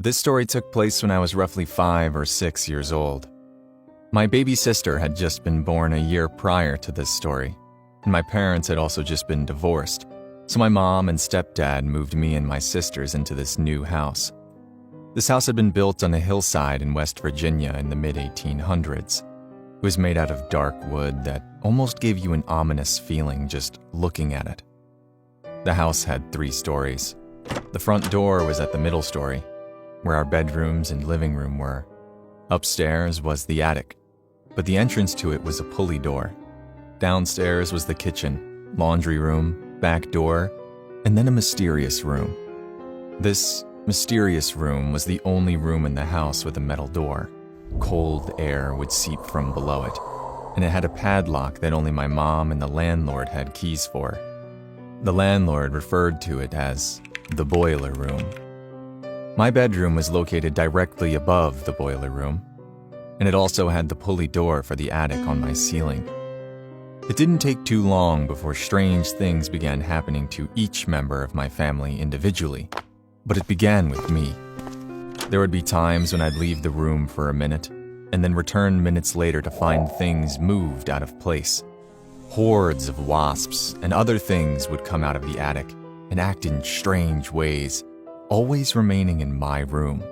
This story took place when I was roughly 5 or 6 years old. My baby sister had just been born a year prior to this story, and my parents had also just been divorced, so my mom and stepdad moved me and my sisters into this new house. This house had been built on a hillside in West Virginia in the mid-1800s. It was made out of dark wood that almost gave you an ominous feeling just looking at it. The house had 3 stories. The front door was at the middle story, where our bedrooms and living room were. Upstairs was the attic, but the entrance to it was a pulley door. Downstairs was the kitchen, laundry room, back door, and then a mysterious room. This mysterious room was the only room in the house with a metal door. Cold air would seep from below it, and it had a padlock that only my mom and the landlord had keys for. The landlord referred to it as the boiler room. My bedroom was located directly above the boiler room, and it also had the pulley door for the attic on my ceiling. It didn't take too long before strange things began happening to each member of my family individually, but it began with me. There would be times when I'd leave the room for a minute, and then return minutes later to find things moved out of place. Hordes of wasps and other things would come out of the attic and act in strange ways, always remaining in my room.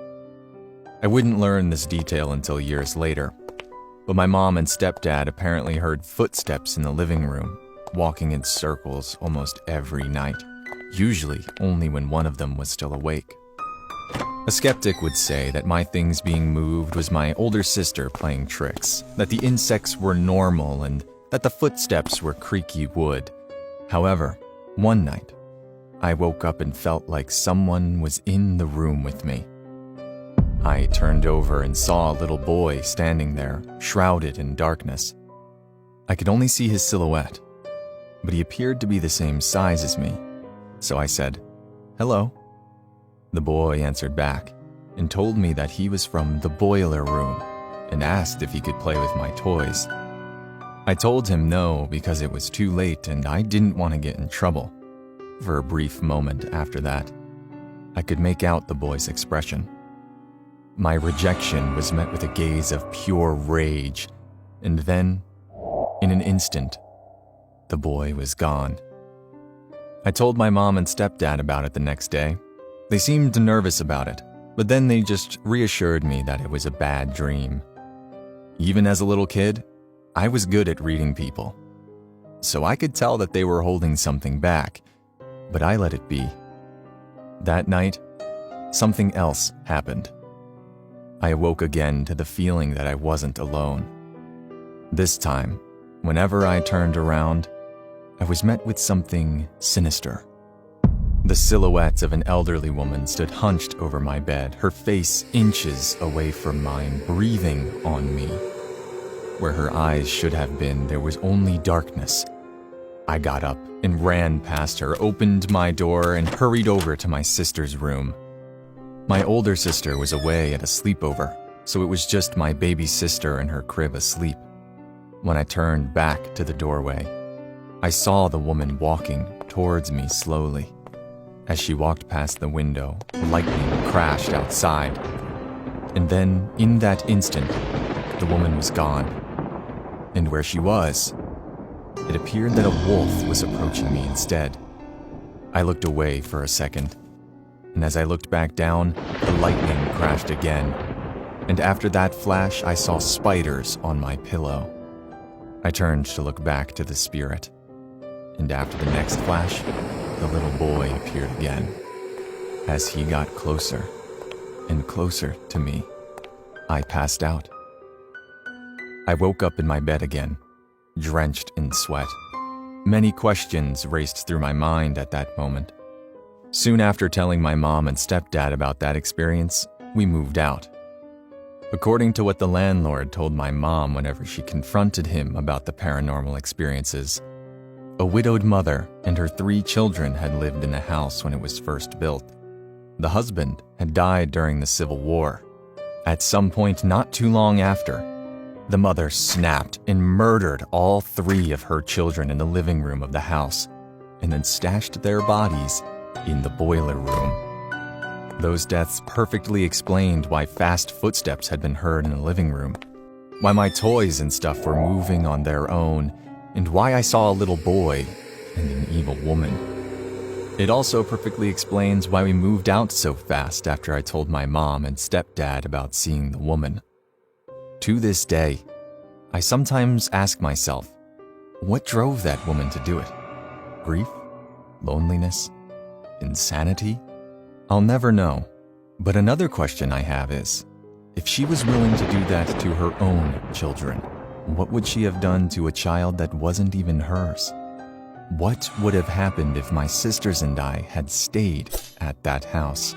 I wouldn't learn this detail until years later, but my mom and stepdad apparently heard footsteps in the living room, walking in circles almost every night, usually only when one of them was still awake. A skeptic would say that my things being moved was my older sister playing tricks, that the insects were normal, and that the footsteps were creaky wood. However, one night, I woke up and felt like someone was in the room with me. I turned over and saw a little boy standing there, shrouded in darkness. I could only see his silhouette, but he appeared to be the same size as me, so I said, "Hello." The boy answered back and told me that he was from the boiler room and asked if he could play with my toys. I told him no because it was too late and I didn't want to get in trouble. For a brief moment after that, I could make out the boy's expression. My rejection was met with a gaze of pure rage, and then, in an instant, the boy was gone. I told my mom and stepdad about it the next day. They seemed nervous about it, but then they just reassured me that it was a bad dream. Even as a little kid, I was good at reading people, so I could tell that they were holding something back, but I let it be. That night, something else happened. I awoke again to the feeling that I wasn't alone. This time, whenever I turned around, I was met with something sinister. The silhouette of an elderly woman stood hunched over my bed, her face inches away from mine, breathing on me. Where her eyes should have been, there was only darkness. I got up and ran past her, opened my door, and hurried over to my sister's room. My older sister was away at a sleepover, so it was just my baby sister in her crib asleep. When I turned back to the doorway, I saw the woman walking towards me slowly. As she walked past the window, lightning crashed outside. And then, in that instant, the woman was gone. And where she was, it appeared that a wolf was approaching me instead. I looked away for a second, and as I looked back down, the lightning crashed again. And after that flash, I saw spiders on my pillow. I turned to look back to the spirit, and after the next flash, the little boy appeared again. As he got closer and closer to me, I passed out. I woke up in my bed again, drenched in sweat. Many questions raced through my mind at that moment. Soon after telling my mom and stepdad about that experience, we moved out. According to what the landlord told my mom whenever she confronted him about the paranormal experiences, a widowed mother and her 3 children had lived in the house when it was first built. The husband had died during the Civil War. At some point not too long after, the mother snapped and murdered all 3 of her children in the living room of the house, and then stashed their bodies in the boiler room. Those deaths perfectly explained why fast footsteps had been heard in the living room, why my toys and stuff were moving on their own, and why I saw a little boy and an evil woman. It also perfectly explains why we moved out so fast after I told my mom and stepdad about seeing the woman. To this day, I sometimes ask myself, what drove that woman to do it? Grief? Loneliness? Insanity? I'll never know. But another question I have is, if she was willing to do that to her own children, what would she have done to a child that wasn't even hers? What would have happened if my sisters and I had stayed at that house?